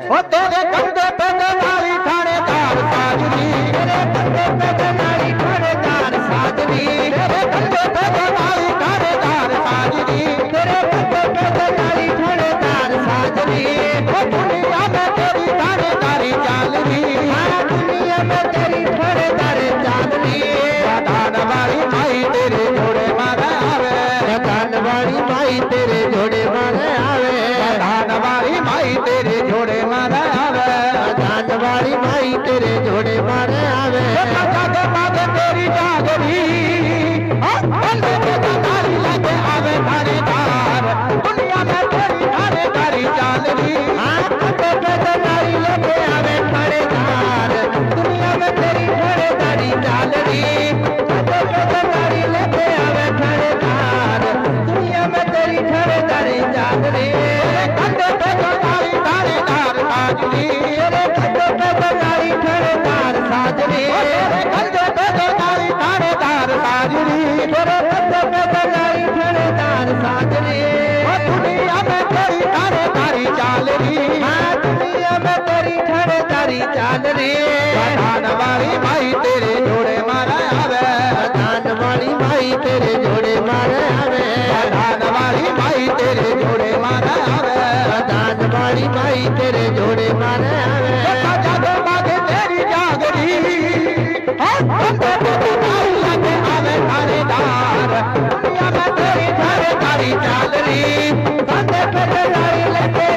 ओ तेरे कंधे पे नारी थानेदार साजनी, तेरे कंधे पे नारी थानेदार साजनी, तेरे कंधे पे नारी थानेदार साजनी, तेरे कंधे पे नारी थानेदार साजनी। ओ दुनिया में तेरी थानेदारी चाल रही, हाँ दुनिया में तेरी थानेदारी चाल रही। दान वाली माई तेरे जोड़े मारे आवे, दान वाली माई तेरे जोड़े मारे आवे, दान वाली माई तेरे जोड़े मारे आवे, दान वाली माई तेरे जोड़े मारे आवे। जागे मागे तेरी जागरी, बंदे के दारी लगे आवे थानेदार, दुनिया में तेरी थानेदारी चाल रही, हाँ बंदे के दारी लगे आवे थानेदार, दुनिया में तेरी थानेदारी चाल रही, बंदे के दारी लगे आवे थानेदार, दुनिया में तेरी थानेदारी चाल रही। कंधे पे नारी थानेदार साजनी, तेरे कंधे पे नारी थानेदार साजनी, तेरे कंधे पे नारी थानेदार साजनी, तेरे कंधे पे नारी थानेदार साजनी। दुनिया में तेरी थानेदारी चाल रही, हाँ दुनिया में तेरी थानेदारी चाल रही। दान वाली माई तेरे जोड़े मारे आवे, दान वाली माई तेरे जोड़े मारे आवे, दान वाली माई तेरे जोड़े मारे आवे, दान वाली माई तेरे जोड़े मारे आवे।